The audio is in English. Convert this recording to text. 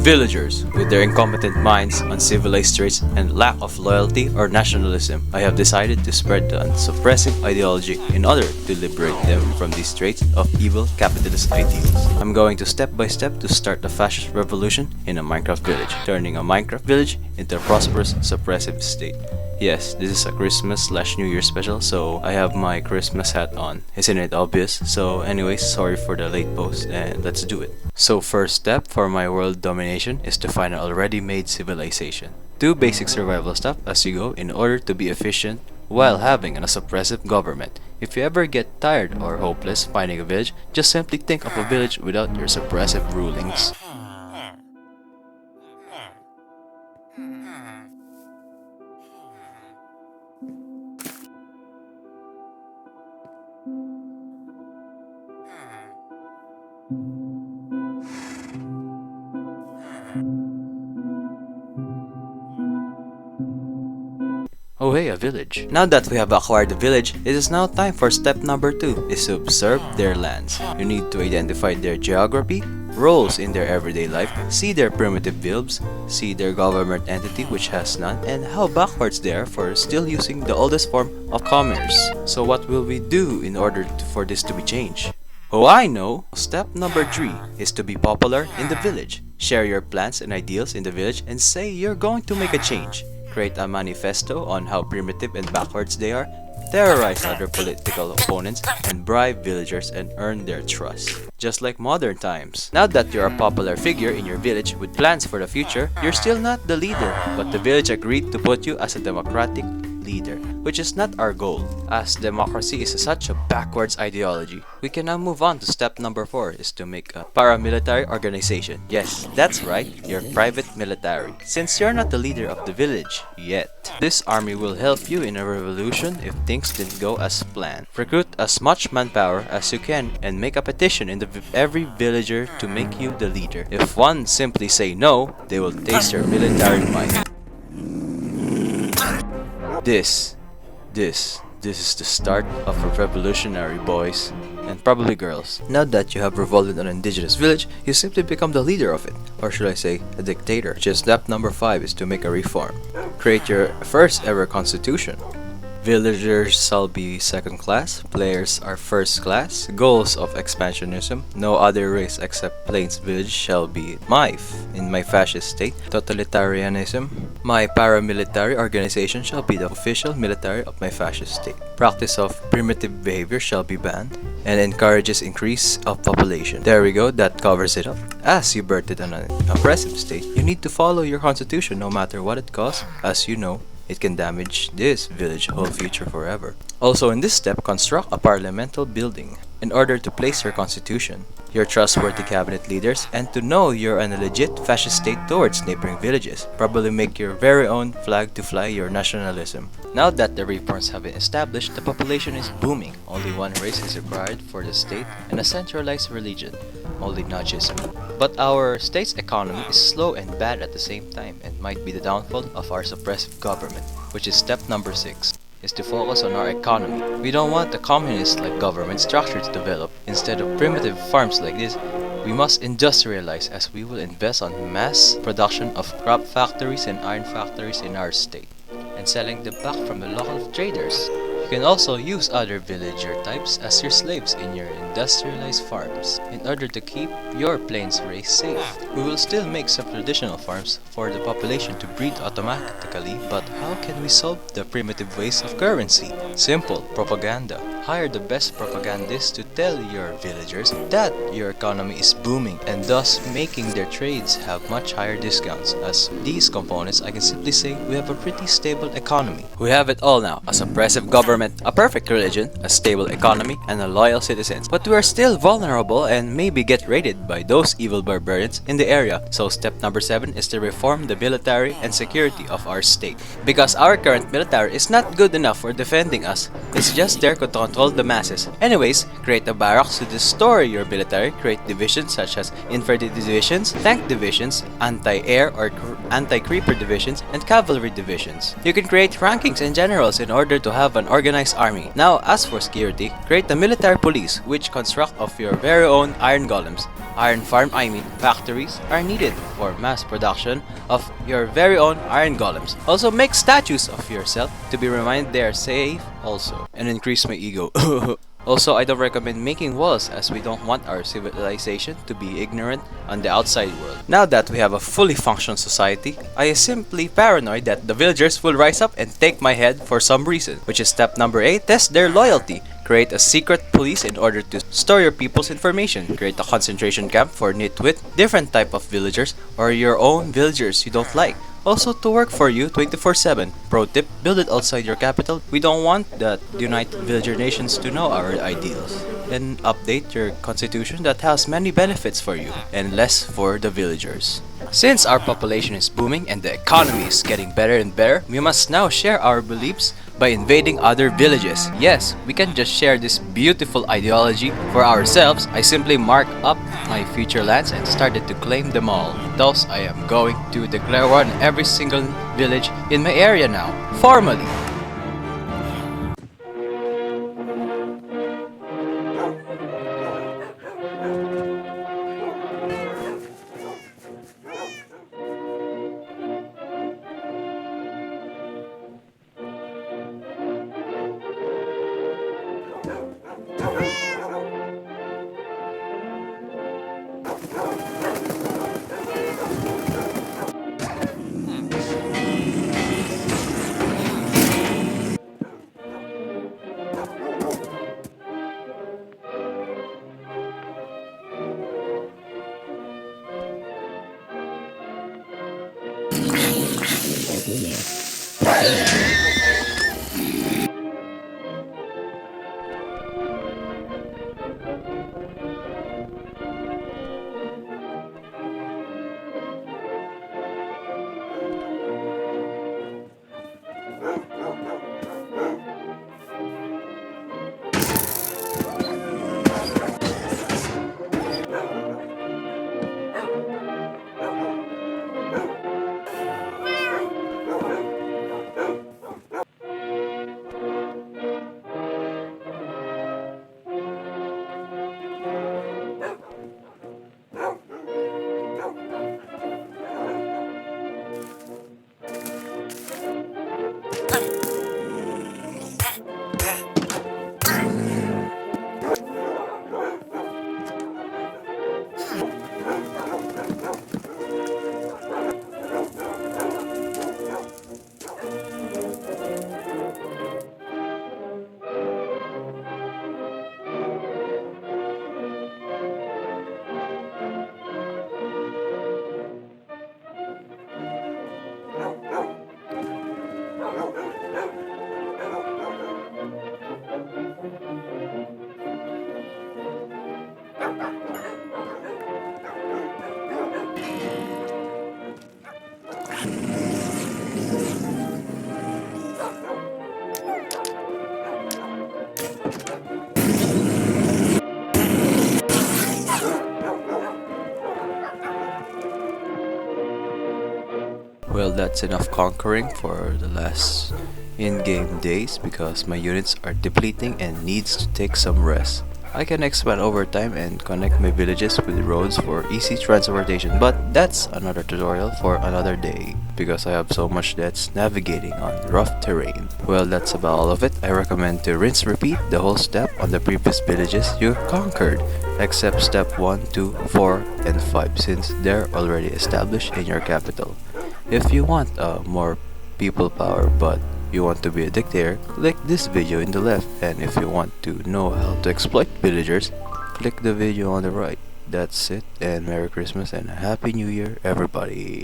Villagers, with their incompetent minds, uncivilized traits, and lack of loyalty or nationalism, I have decided to spread the suppressive ideology in order to liberate them from these traits of evil capitalist ideals. I'm going to step by step to start a fascist revolution in a Minecraft village, turning a Minecraft village into a prosperous, suppressive state. Yes, this is a Christmas/New Year special, so I have my Christmas hat on. Isn't it obvious? So anyways, sorry for the late post, and let's do it. So first step for my world domination is to find an already made civilization. Do basic survival stuff as you go in order to be efficient while having a suppressive government. If you ever get tired or hopeless finding a village, just simply think of a village without your suppressive rulings. Oh hey, a village. Now that we have acquired the village, it is now time for step number 2, is to observe their lands. You need to identify their geography, roles in their everyday life, see their primitive builds, see their government entity which has none, and how backwards they are for still using the oldest form of commerce. So what will we do in order for this to be changed? Oh, I know! Step number 3 is to be popular in the village. Share your plans and ideals in the village and say you're going to make a change. Create a manifesto on how primitive and backwards they are, terrorize other political opponents, and bribe villagers and earn their trust. Just like modern times. Now that you're a popular figure in your village with plans for the future, you're still not the leader, but the village agreed to put you as a democratic leader, which is not our goal, as democracy is such a backwards ideology. We can now move on to step number 4, is to make a paramilitary organization. Yes, that's right, your private military, since you're not the leader of the village yet. This army will help you in a revolution if things didn't go as planned. Recruit as much manpower as you can and make a petition in every villager to make you the leader. If one simply say no, they will taste your military might. This is the start of a revolutionary, boys and probably girls. Now that you have revolted an indigenous village, you simply become the leader of it, or should I say, a dictator. Which is step number 5, is to make a reform. Create your first ever constitution. Villagers shall be second class, players are first class. Goals of expansionism: no other race except Plains Village shall be in my fascist state. Totalitarianism: my paramilitary organization shall be the official military of my fascist state. Practice of primitive behavior shall be banned and encourages increase of population. There we go, that covers it up. As you birthed an oppressive state, you need to follow your constitution no matter what it costs, as you know it can damage this village whole future forever. Also in this step, construct a parliamental building in order to place your constitution, your trustworthy cabinet leaders, and to know you're in a legit fascist state towards neighboring villages. Probably make your very own flag to fly your nationalism. Now that the reforms have been established, the population is booming. Only one race is required for the state and a centralized religion, only Nazism. But our state's economy is slow and bad at the same time and might be the downfall of our suppressive government, which is step number 6. Is to focus on our economy. We don't want a communist-like government structure to develop. Instead of primitive farms like this, we must industrialize, as we will invest on mass production of crop factories and iron factories in our state, and selling them back from the local traders. You can also use other villager types as your slaves in your industrialized farms in order to keep your plains race safe. We will still make some traditional farms for the population to breed automatically, but how can we solve the primitive waste of currency? Simple: propaganda. Hire the best propagandists to tell your villagers that your economy is booming and thus making their trades have much higher discounts. As these components, I can simply say we have a pretty stable economy. We have it all now: a suppressive government, a perfect religion, a stable economy, and a loyal citizens. But we are still vulnerable and maybe get raided by those evil barbarians in the area. So step number 7 is to reform the military and security of our state. Because our current military is not good enough for defending us. It's just there to control the masses. Anyways, create a barracks to store your military, create divisions such as infantry divisions, tank divisions, anti-air or anti-creeper divisions, and cavalry divisions. You can create rankings and generals in order to have an organized army. Now, as for security, create a military police which construct of your very own iron golems. Iron farm, factories are needed for mass production of your very own iron golems. Also make statues of yourself to be reminded they are safe also, and increase my ego. Also, I don't recommend making walls as we don't want our civilization to be ignorant on the outside world. Now that we have a fully functional society, I am simply paranoid that the villagers will rise up and take my head for some reason, which is step number 8, test their loyalty. Create a secret police in order to store your people's information. Create a concentration camp for nitwit, different type of villagers, or your own villagers you don't like. Also to work for you 24/7. Pro tip, build it outside your capital. We don't want the United Villager Nations to know our ideals. And update your constitution that has many benefits for you and less for the villagers. Since our population is booming and the economy is getting better and better, we must now share our beliefs by invading other villages. Yes, we can just share this beautiful ideology for ourselves. I simply mark up my future lands and started to claim them all. Thus, I am going to declare war on every single village in my area now, formally. Well, that's enough conquering for the last in-game days because my units are depleting and needs to take some rest. I can expand over time and connect my villages with roads for easy transportation, but that's another tutorial for another day because I have so much that's navigating on rough terrain. Well, that's about all of it. I recommend to rinse repeat the whole step on the previous villages you conquered, except step 1, 2, 4, and 5 since they're already established in your capital. If you want more people power but you want to be a dictator, click this video in the left, and if you want to know how to exploit villagers, click the video on the right. That's it, and Merry Christmas and Happy New Year everybody.